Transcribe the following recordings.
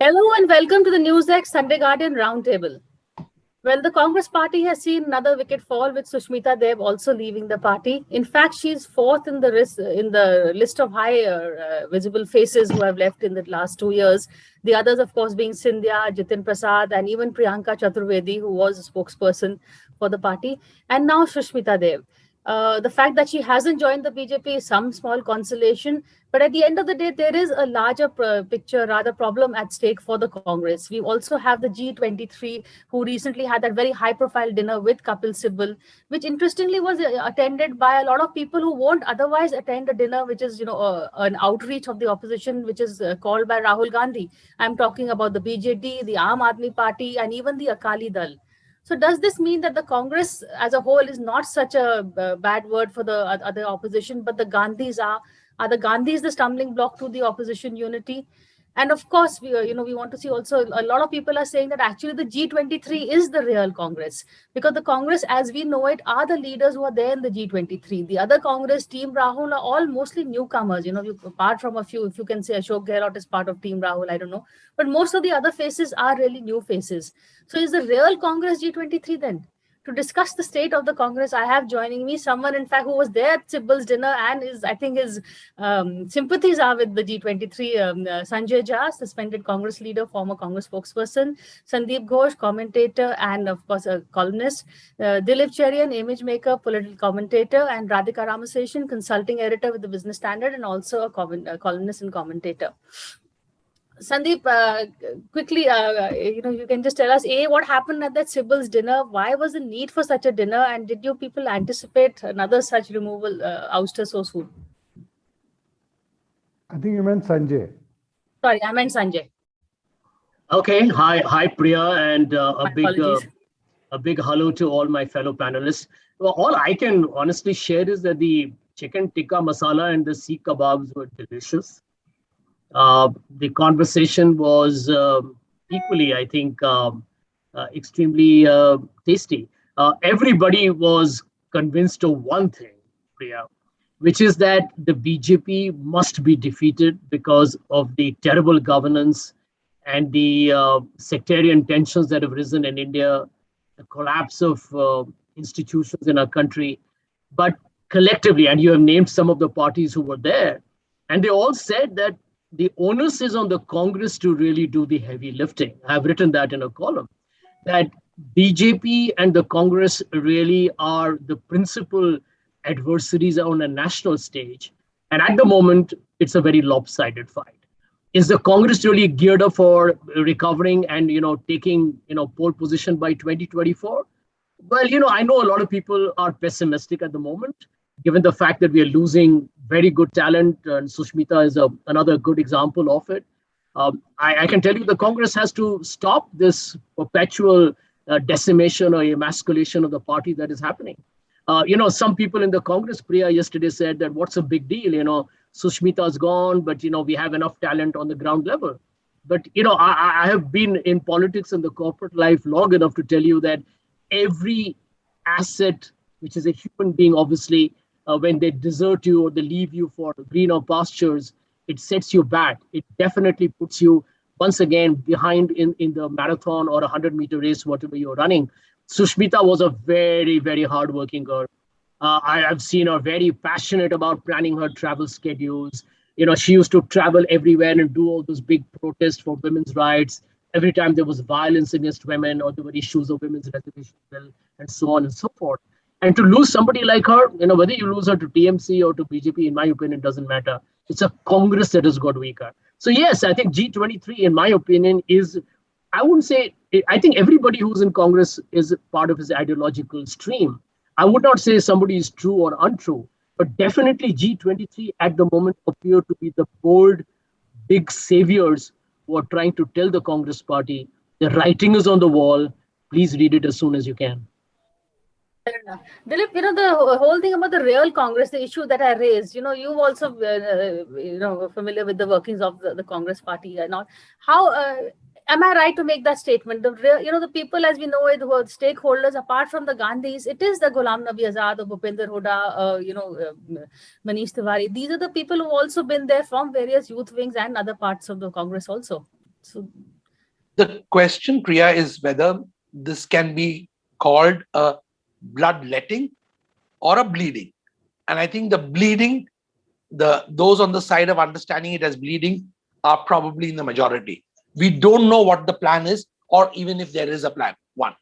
Hello and welcome to the NewsX Sunday Guardian Roundtable. Well, the Congress party has seen another wicket fall with Sushmita Dev also leaving the party. In fact, she's fourth in the list of high visible faces who have left in the last 2 years. The others, of course, being Sindhya, Jitin Prasad, and even Priyanka Chaturvedi, who was a spokesperson for the party, and now Sushmita Dev. The fact that she hasn't joined the BJP is some small consolation, but at the end of the day, there is a larger picture, rather problem at stake for the Congress. We also have the G23, who recently had that very high-profile dinner with Kapil Sibal, which interestingly was attended by a lot of people who won't otherwise attend a dinner, which is, an outreach of the opposition, which is called by Rahul Gandhi. I'm talking about the BJD, the Aam Aadmi Party, and even the Akali Dal. So does this mean that the Congress as a whole is not such a bad word for the other opposition, but the Gandhis are the Gandhis the stumbling block to the opposition unity? And of course, we want to see also a lot of people are saying that actually the G23 is the real Congress, because the Congress as we know it are the leaders who are there in the G23. The other Congress, Team Rahul, are all mostly newcomers. Apart from a few, if you can say Ashok Gehlot is part of Team Rahul, I don't know, but most of the other faces are really new faces. So is the real Congress G23 then? To discuss the state of the Congress, I have joining me someone, in fact, who was there at Sibal's dinner and I think his sympathies are with the G23. Sanjay Jha, suspended Congress leader, former Congress spokesperson, Sandeep Ghosh, commentator and of course a columnist, Dilip Cherian, image maker, political commentator, and Radhika Ramaseshan, consulting editor with the Business Standard and also a columnist and commentator. Sandeep, quickly, you can just tell us, what happened at that Sibal's dinner? Why was the need for such a dinner? And did you people anticipate another such removal, ouster so soon? I think you meant Sanjay. Sorry, I meant Sanjay. Okay. Hi, Priya, and a big hello to all my fellow panelists. Well, all I can honestly share is that the chicken tikka masala and the Sikh kebabs were delicious. The conversation was equally, I think, extremely tasty. Everybody was convinced of one thing, Priya, which is that the BJP must be defeated because of the terrible governance and the sectarian tensions that have risen in India, the collapse of institutions in our country. But collectively, and you have named some of the parties who were there, and they all said that the onus is on the Congress to really do the heavy lifting. I've written that in a column, that BJP and the Congress really are the principal adversaries on a national stage. And at the moment, it's a very lopsided fight. Is the Congress really geared up for recovering and, taking, pole position by 2024? Well, I know a lot of people are pessimistic at the moment, given the fact that we are losing very good talent, and Sushmita is another good example of it. I can tell you the Congress has to stop this perpetual decimation or emasculation of the party that is happening. Some people in the Congress, Priya, yesterday said that what's a big deal? Sushmita's gone, but, we have enough talent on the ground level. But, I have been in politics and the corporate life long enough to tell you that every asset, which is a human being, obviously, when they desert you or they leave you for greener pastures, it sets you back. It definitely puts you once again behind in the marathon or 100-meter race, whatever you're running. Sushmita was a very, very hardworking girl. I've seen her very passionate about planning her travel schedules. She used to travel everywhere and do all those big protests for women's rights. Every time there was violence against women or there were issues of women's reservation bill and so on and so forth. And to lose somebody like her, whether you lose her to TMC or to BJP, in my opinion, doesn't matter. It's a Congress that has got weaker. So yes, I think G23, in my opinion, is, I wouldn't say, I think everybody who's in Congress is part of his ideological stream. I would not say somebody is true or untrue, but definitely G23 at the moment appear to be the bold, big saviors who are trying to tell the Congress party, the writing is on the wall, please read it as soon as you can. Fair enough. Dilip, the whole thing about the real Congress, the issue that I raised, you've also, familiar with the workings of the Congress party and all. How, am I right to make that statement? The people, as we know it, who are stakeholders, apart from the Gandhis, it is the Ghulam Nabi Azad, the Bhupinder Huda, Manish Tiwari. These are the people who've also been there from various youth wings and other parts of the Congress also. So The question, Priya, is whether this can be called a bloodletting or a bleeding. And I think the bleeding, those on the side of understanding it as bleeding are probably in the majority. We don't know what the plan is, or even if there is a plan. One.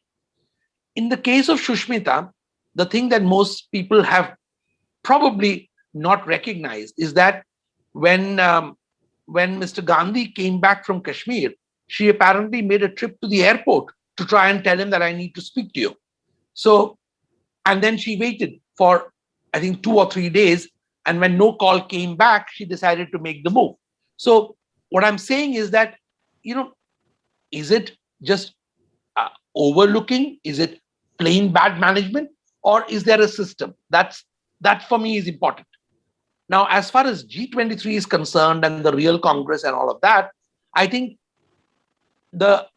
In the case of Shushmita, the thing that most people have probably not recognized is that when Mr. Gandhi came back from Kashmir, she apparently made a trip to the airport to try and tell him that I need to speak to you. So, and then she waited for, I think, 2 or 3 days. And when no call came back, she decided to make the move. So what I'm saying is that, is it just overlooking? Is it plain bad management? Or is there a system? That for me is important. Now, as far as G23 is concerned and the real Congress and all of that, I think the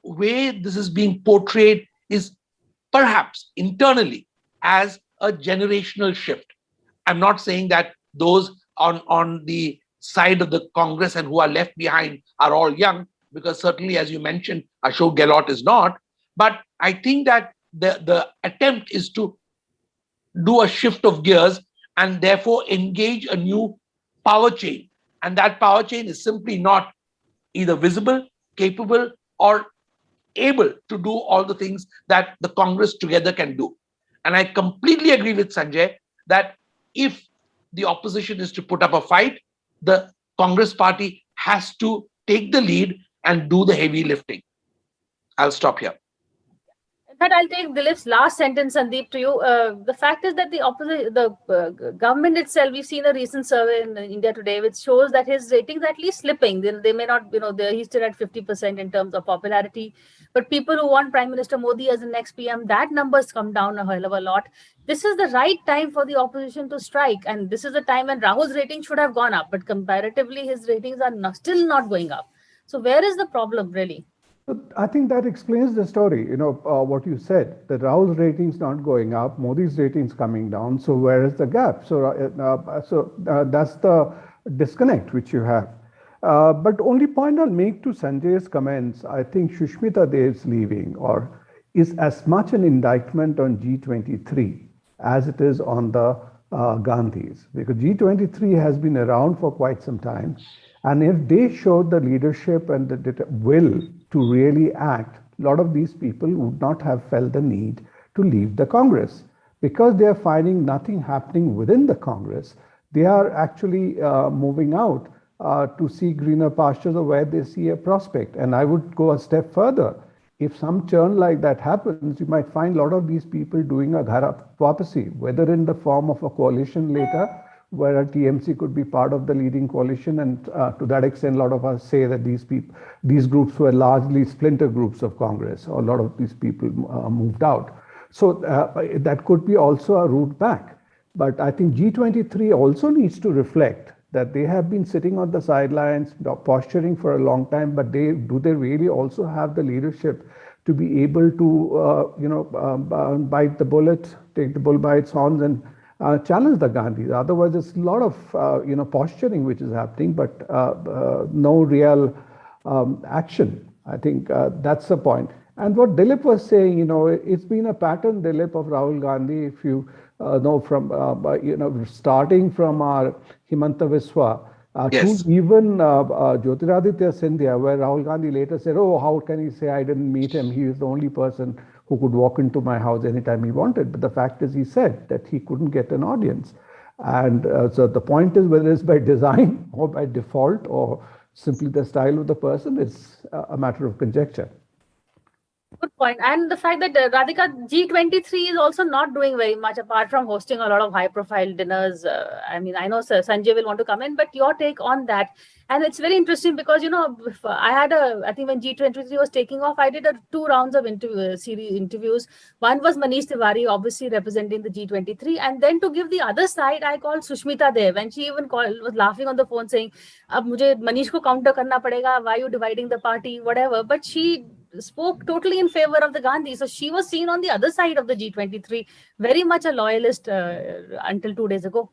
way this is being portrayed is perhaps internally as a generational shift. I'm not saying that those on the side of the Congress and who are left behind are all young, because certainly, as you mentioned, Ashok Gehlot is not. But I think that the attempt is to do a shift of gears and therefore engage a new power chain. And that power chain is simply not either visible, capable, or able to do all the things that the Congress together can do. And I completely agree with Sanjay that if the opposition is to put up a fight, the Congress party has to take the lead and do the heavy lifting. I'll stop here. But I'll take Dilip's last sentence, Sandeep, to you. The fact is that the government itself, we've seen a recent survey in India Today, which shows that his ratings are at least slipping. They may not, he's still at 50% in terms of popularity. But people who want Prime Minister Modi as the next PM, that number's come down a hell of a lot. This is the right time for the opposition to strike. And this is the time when Rahul's rating should have gone up. But comparatively, his ratings are still not going up. So where is the problem, really? I think that explains the story. What you said, that Rahul's ratings not going up, Modi's ratings coming down. So where is the gap? So that's the disconnect which you have. But only point I'll make to Sanjay's comments, I think Shushmita Dev's leaving is as much an indictment on G23 as it is on the Gandhis, because G23 has been around for quite some time. And if they showed the leadership and the will to really act, a lot of these people would not have felt the need to leave the Congress. Because they are finding nothing happening within the Congress, they are actually moving out to see greener pastures or where they see a prospect. And I would go a step further. If some churn like that happens, you might find a lot of these people doing a ghar wapasi, whether in the form of a coalition later, where a TMC could be part of the leading coalition. And to that extent, a lot of us say that these groups were largely splinter groups of Congress, or a lot of these people moved out. So that could be also a route back. But I think G23 also needs to reflect that they have been sitting on the sidelines, posturing for a long time, but do they really also have the leadership to be able to, bite the bullet, take the bull by its horns and challenge the Gandhis? Otherwise, there's a lot of posturing which is happening, but no real action. I think that's the point. And what Dilip was saying, it's been a pattern, Dilip, of Rahul Gandhi. If you know from starting from our Himanta Viswa Yes. to even Jyotiraditya Scindia, where Rahul Gandhi later said, "Oh, how can he say I didn't meet him? He is the only person who could walk into my house anytime he wanted." But the fact is, he said that he couldn't get an audience. And so the point is, whether it's by design or by default or simply the style of the person, it's a matter of conjecture. Good point. And the fact that Radhika, G23 is also not doing very much apart from hosting a lot of high profile dinners. I mean, I know Sanjay will want to come in, but your take on that. And it's very interesting because, I think when G23 was taking off, I did 2 rounds of series interviews. One was Manish Tiwari, obviously representing the G23. And then to give the other side, I called Sushmita Dev. And she even was laughing on the phone saying, "Ab mujhe Manish ko counter karna padega. Why are you dividing the party?" Whatever. But she spoke totally in favor of the Gandhi. So she was seen on the other side of the G23, very much a loyalist until 2 days ago.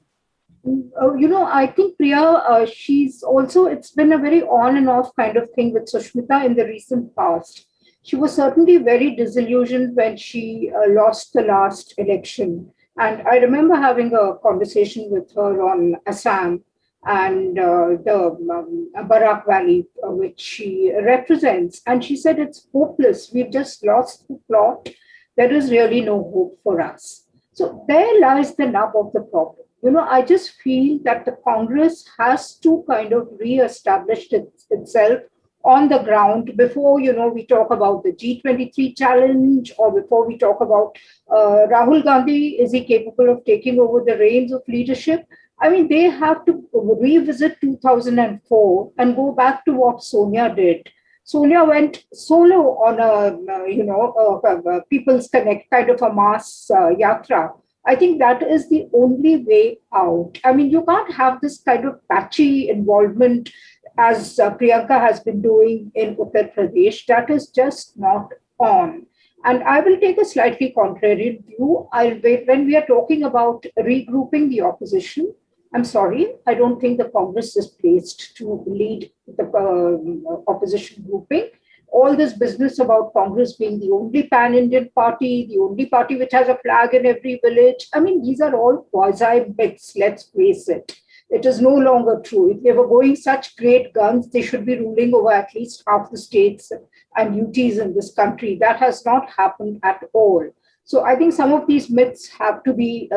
I think Priya, it's been a very on and off kind of thing with Sushmita in the recent past. She was certainly very disillusioned when she lost the last election. And I remember having a conversation with her on Assam and the Barak Valley, which she represents. And she said, it's hopeless. We've just lost the plot. There is really no hope for us. So there lies the nub of the problem. I just feel that the Congress has to kind of re-establish itself on the ground before, we talk about the G23 challenge, or before we talk about Rahul Gandhi, is he capable of taking over the reins of leadership? I mean, they have to revisit 2004 and go back to what Sonia did. Sonia went solo on a People's Connect kind of a mass yatra. I think that is the only way out. I mean, you can't have this kind of patchy involvement as Priyanka has been doing in Uttar Pradesh. That is just not on. And I will take a slightly contrarian view. When we are talking about regrouping the opposition, I'm sorry, I don't think the Congress is placed to lead the opposition grouping. All this business about Congress being the only pan-Indian party, the only party which has a flag in every village, I mean, these are all quasi-myths, let's face it. It is no longer true. If they were going such great guns, they should be ruling over at least half the states and UTs in this country. That has not happened at all. So I think some of these myths have to be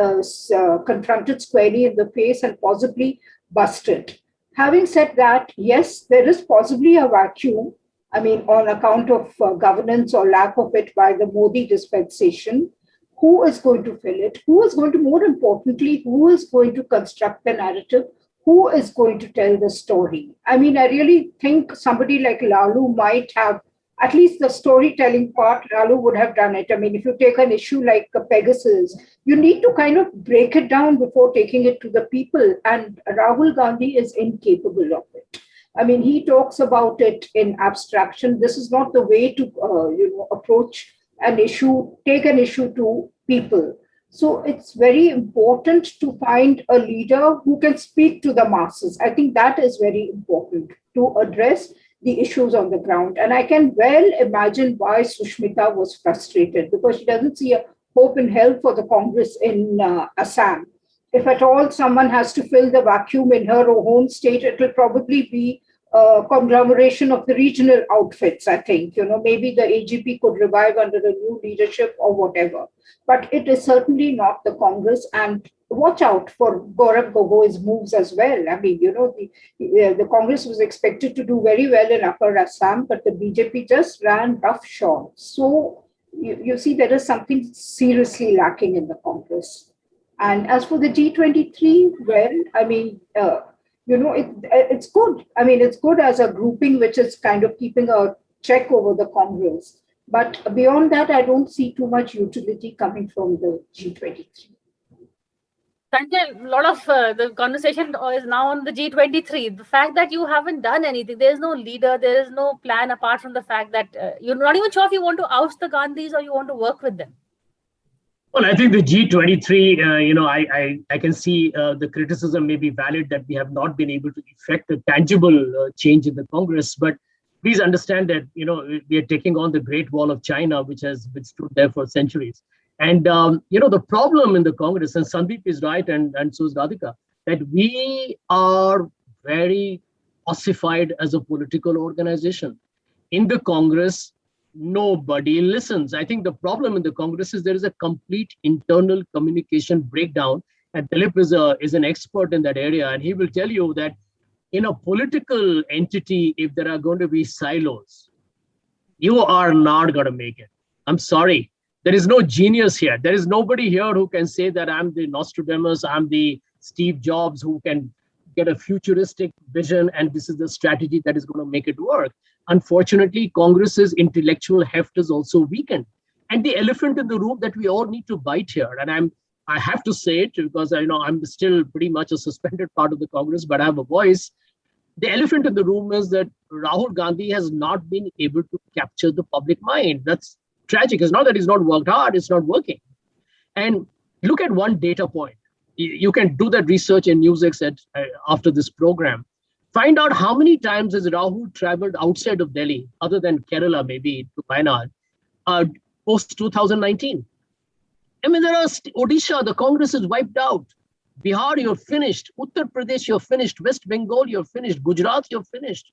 confronted squarely in the face and possibly busted. Having said that, yes, there is possibly a vacuum. I mean, on account of governance or lack of it by the Modi dispensation. Who is going to fill it? Who is going to, more importantly, who is going to construct the narrative? Who is going to tell the story? I mean, I really think somebody like Lalu might have, at least the storytelling part, Lalu would have done it. I mean, if you take an issue like Pegasus, you need to kind of break it down before taking it to the people. And Rahul Gandhi is incapable of it. I mean, he talks about it in abstraction. This is not the way to, approach an issue, take an issue to people. So it's very important to find a leader who can speak to the masses. I think that is very important to address the issues on the ground. And I can well imagine why Sushmita was frustrated, because she doesn't see a hope in hell for the Congress in Assam. If at all someone has to fill the vacuum in her home state, it will probably be a conglomeration of the regional outfits, I think. Maybe the AGP could revive under the new leadership or whatever. But it is certainly not the Congress. And watch out for Gaurav Gogoi's moves as well. I mean, the Congress was expected to do very well in Upper Assam, but the BJP just ran roughshod. So you see, there is something seriously lacking in the Congress. And as for the G23, well, I mean, it's good. I mean, it's good as a grouping which is kind of keeping a check over the Congress. But beyond that, I don't see too much utility coming from the G23. Sanjay, a lot of the conversation is now on the G23. The fact that you haven't done anything, there is no leader, there is no plan apart from the fact that you're not even sure if you want to oust the Gandhis or you want to work with them. Well, I think the G23, I can see the criticism may be valid that we have not been able to effect a tangible change in the Congress. But please understand that, we are taking on the Great Wall of China, which has been stood there for centuries. And, the problem in the Congress, and Sandeep is right, and so is Radhika, that we are very ossified as a political organization. In the Congress, nobody listens. I think the problem in the Congress is there is a complete internal communication breakdown. And Dilip is an expert in that area. And he will tell you that in a political entity, if there are going to be silos, you are not going to make it. I'm sorry. There is no genius here. There is nobody here who can say that I'm the Nostradamus, I'm the Steve Jobs who can get a futuristic vision and this is the strategy that is going to make it work. Unfortunately, Congress's intellectual heft is also weakened. And the elephant in the room that we all need to bite here, and I have to say it because I'm still pretty much a suspended part of the Congress, but I have a voice. The elephant in the room is that Rahul Gandhi has not been able to capture the public mind. That's tragic. It's not that he's not worked hard, it's not working. And look at one data point. you can do that research in NewsX after this program. Find out how many times has Rahul traveled outside of Delhi, other than Kerala, maybe to Wayanad, post 2019. I mean, there are Odisha, the Congress is wiped out. Bihar, you're finished. Uttar Pradesh, you're finished. West Bengal, you're finished. Gujarat, you're finished.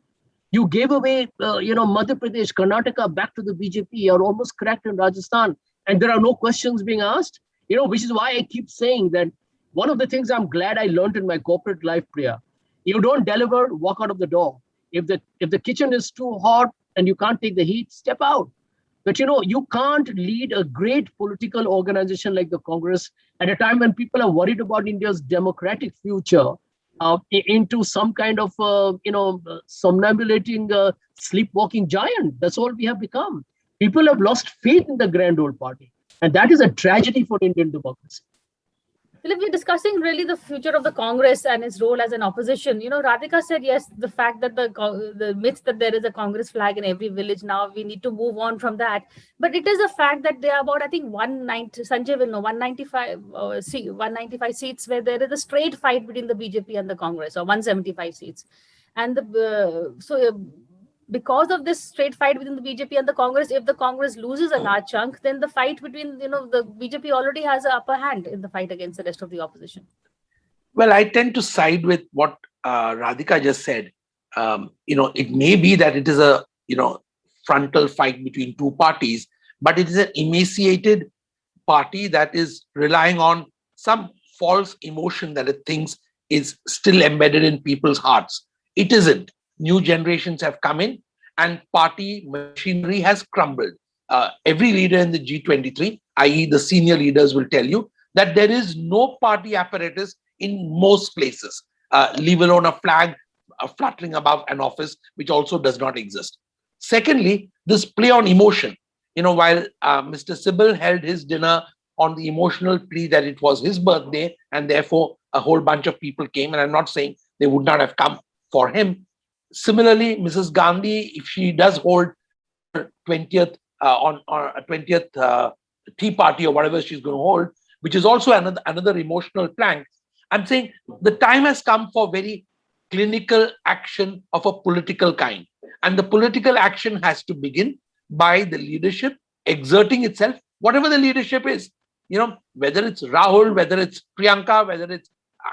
You gave away, Madhya Pradesh, Karnataka back to the BJP. You're almost cracked in Rajasthan, and there are no questions being asked. Which is why I keep saying that one of the things I'm glad I learned in my corporate life, Priya, you don't deliver, walk out of the door. If the kitchen is too hot and you can't take the heat, step out. But you can't lead a great political organization like the Congress at a time when people are worried about India's democratic future into some kind of somnambulating, sleepwalking giant. That's all we have become. People have lost faith in the grand old party, and that is a tragedy for Indian democracy. Philip, we're discussing really the future of the Congress and its role as an opposition. Radhika said, yes, the fact that the myth that there is a Congress flag in every village now, we need to move on from that. But it is a fact that there are about, I think, 190, Sanjay will know, 195 seats where there is a straight fight between the BJP and the Congress, or 175 seats. And because of this straight fight within the BJP and the Congress, if the Congress loses a large chunk, then the fight between, the BJP already has an upper hand in the fight against the rest of the opposition. Well, I tend to side with what Radhika just said. It may be that it is a, frontal fight between two parties, but it is an emaciated party that is relying on some false emotion that it thinks is still embedded in people's hearts. It isn't. New generations have come in and party machinery has crumbled. Every leader in the G23, i.e. the senior leaders, will tell you that there is no party apparatus in most places, leave alone a flag fluttering above an office, which also does not exist. Secondly, this play on emotion. While Mr. Sibal held his dinner on the emotional plea that it was his birthday and therefore a whole bunch of people came, and I'm not saying they would not have come for him. Similarly, Mrs. Gandhi, if she does hold her 20th tea party or whatever she's going to hold, which is also another emotional plank, I'm saying the time has come for very clinical action of a political kind. And the political action has to begin by the leadership exerting itself, whatever the leadership is. Whether it's Rahul, whether it's Priyanka,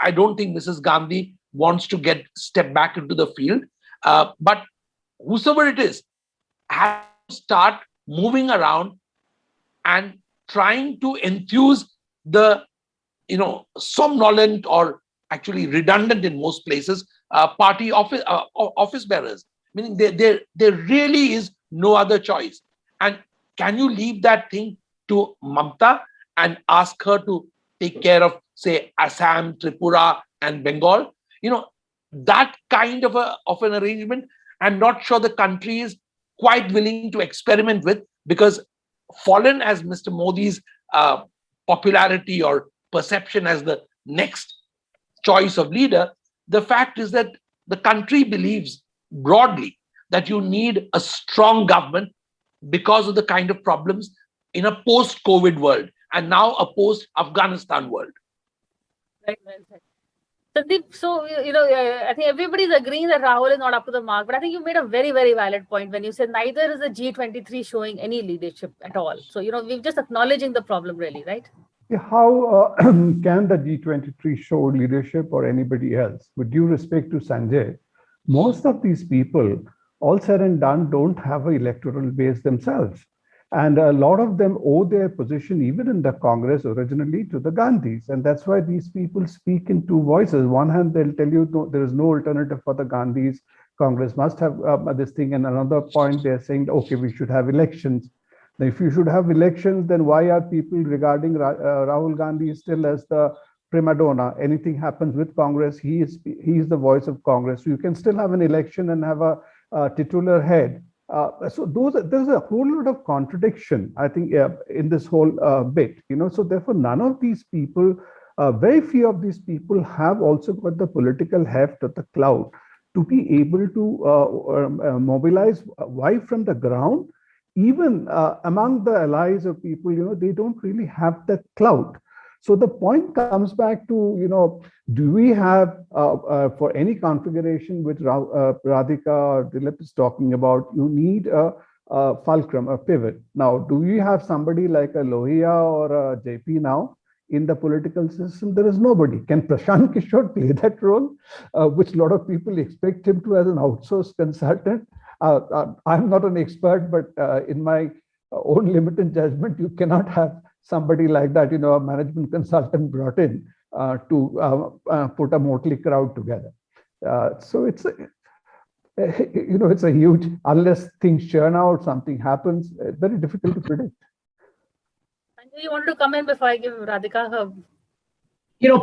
I don't think Mrs. Gandhi wants to step back into the field. But whosoever it is, has to start moving around and trying to enthuse the, somnolent or actually redundant in most places, party office bearers. Meaning there really is no other choice. And can you leave that thing to Mamta and ask her to take care of, say, Assam, Tripura, and Bengal? That kind of an arrangement, I'm not sure the country is quite willing to experiment with, because fallen as Mr. Modi's popularity or perception as the next choice of leader, the fact is that the country believes broadly that you need a strong government because of the kind of problems in a post-COVID world and now a post-Afghanistan world. Right, well said. Sandeep, so, I think everybody's agreeing that Rahul is not up to the mark, but I think you made a very, very valid point when you said neither is the G23 showing any leadership at all. So, we're just acknowledging the problem really, right? Yeah, how can the G23 show leadership or anybody else? With due respect to Sanjay, most of these people, all said and done, don't have an electoral base themselves. And a lot of them owe their position, even in the Congress originally, to the Gandhis. And that's why these people speak in two voices. One hand, they'll tell you there is no alternative for the Gandhis. Congress must have this thing. And another point, they're saying, okay, we should have elections. Now, if you should have elections, then why are people regarding Rahul Gandhi still as the prima donna? Anything happens with Congress, he is the voice of Congress. So you can still have an election and have a titular head. So there's a whole lot of contradiction, I think, in this whole bit. So therefore, none of these people, very few of these people have also got the political heft or the clout to be able to mobilize. Why from the ground? Even among the allies of people, they don't really have the clout. So the point comes back to, do we have, for any configuration which Radhika or Dilip is talking about, you need a fulcrum, a pivot. Now, do we have somebody like a Lohia or a JP now in the political system? There is nobody. Can Prashant Kishore play that role, which a lot of people expect him to as an outsourced consultant? I'm not an expert, but in my own limited judgment, you cannot have somebody like that, a management consultant brought in to put a motley crowd together. So it's a huge, unless things churn out, something happens, very difficult to predict. Do you want to come in before I give Radhika her?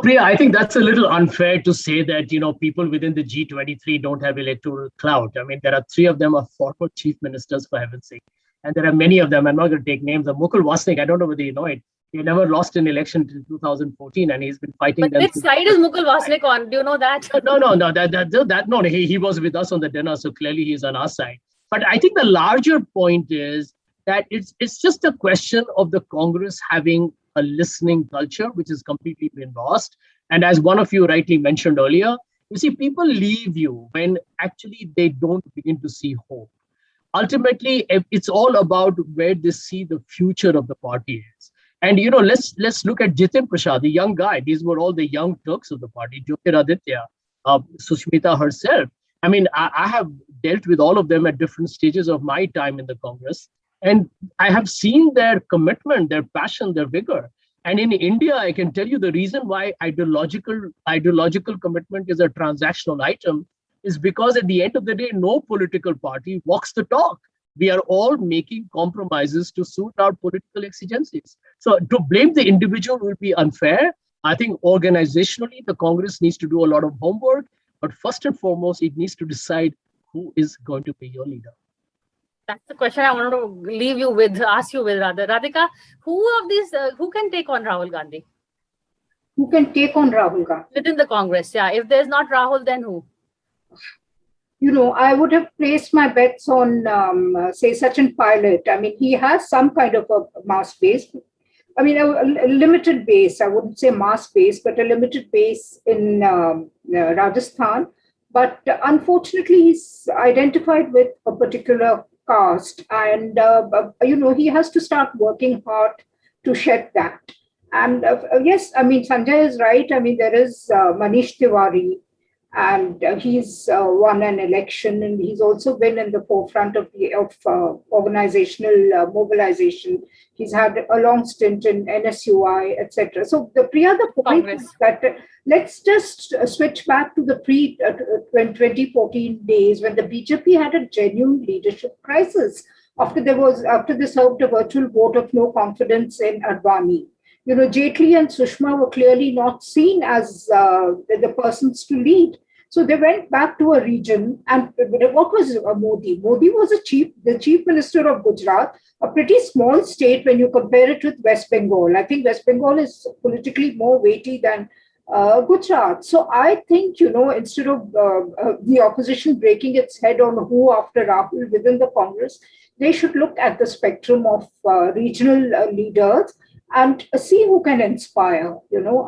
Priya, I think that's a little unfair to say that, people within the G23 don't have electoral clout. I mean, there are 3 of them are former chief ministers, for heaven's sake. And there are many of them, I'm not going to take names. Mukul Wasnik, I don't know whether you know it. He never lost an election until 2014, and he's been fighting But them. which side is Mukul Wasnik on? Do you know that? No. He was with us on the dinner, so clearly he's on our side. But I think the larger point is that it's just a question of the Congress having a listening culture, which has completely been lost. And as one of you rightly mentioned earlier, you see, people leave you when actually they don't begin to see hope. Ultimately, it's all about where they see the future of the party is. And, let's look at Jitin Prasad, the young guy. These were all the young Turks of the party, Jyotiraditya, Sushmita herself. I mean, I have dealt with all of them at different stages of my time in the Congress. And I have seen their commitment, their passion, their vigor. And in India, I can tell you the reason why ideological commitment is a transactional item is because at the end of the day, no political party walks the talk. We are all making compromises to suit our political exigencies. So to blame the individual will be unfair. I think organizationally, the Congress needs to do a lot of homework. But first and foremost, it needs to decide who is going to be your leader. That's the question I wanted to ask you with, rather. Radhika, who of these, who can take on Rahul Gandhi? Who can take on Rahul Gandhi? Within the Congress, yeah. If there's not Rahul, then who? I would have placed my bets on, say, Sachin Pilot. I mean, he has some kind of a mass base. I mean, a limited base. I wouldn't say mass base, but a limited base in Rajasthan. But unfortunately, he's identified with a particular caste. And, he has to start working hard to shed that. And yes, I mean, Sanjay is right. I mean, there is Manish Tiwari. And he's won an election, and he's also been in the forefront of organizational mobilization. He's had a long stint in NSUI, etc. So the point is that let's just switch back to the pre-2014 days when the BJP had a genuine leadership crisis after they served a virtual vote of no confidence in Advani. Jaitley and Sushma were clearly not seen as the persons to lead. So they went back to a region. And what was Modi? Modi was the chief minister of Gujarat, a pretty small state when you compare it with West Bengal. I think West Bengal is politically more weighty than Gujarat. So I think, instead of the opposition breaking its head on who after Rahul within the Congress, they should look at the spectrum of regional leaders and see who can inspire,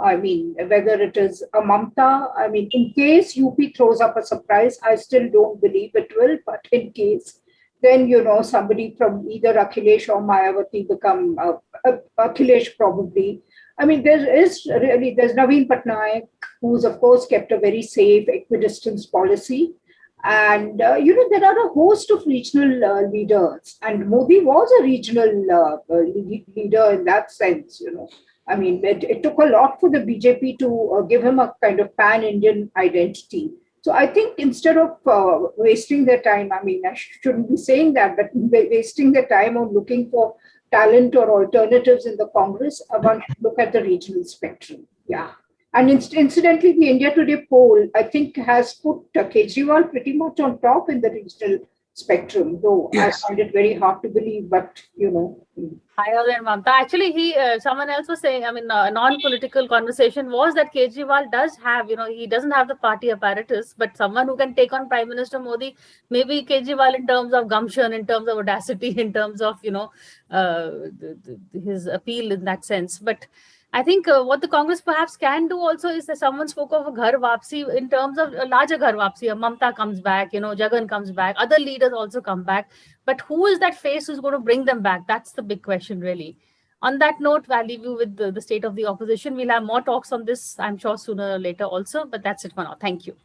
I mean, whether it is a Mamta, I mean, in case UP throws up a surprise, I still don't believe it will, but in case, then, somebody from either Akhilesh or Mayawati become, Akhilesh probably. I mean, there's Naveen Patnaik, who's of course kept a very safe equidistance policy. And, there are a host of regional leaders, and Modi was a regional leader in that sense, I mean, it took a lot for the BJP to give him a kind of pan-Indian identity. So I think instead of wasting their time, I mean, I shouldn't be saying that, but wasting their time on looking for talent or alternatives in the Congress, one should look at the regional spectrum. Yeah. And incidentally, the India Today poll, I think, has put Kejriwal pretty much on top in the regional spectrum, though yes. I find it very hard to believe, but, Higher than Mamta. Actually, someone else was saying, I mean, a non-political conversation was that Kejriwal does have, he doesn't have the party apparatus, but someone who can take on Prime Minister Modi, maybe Kejriwal in terms of gumption, in terms of audacity, in terms of, his appeal in that sense. But I think what the Congress perhaps can do also is that someone spoke of a ghar wapsi in terms of a larger ghar wapsi. Mamta comes back, Jagan comes back, other leaders also come back. But who is that face who's going to bring them back? That's the big question, really. On that note, I'll leave you with the state of the opposition. We'll have more talks on this, I'm sure, sooner or later also. But that's it for now. Thank you.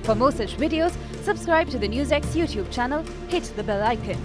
For more such videos, subscribe to the NewsX YouTube channel, hit the bell icon.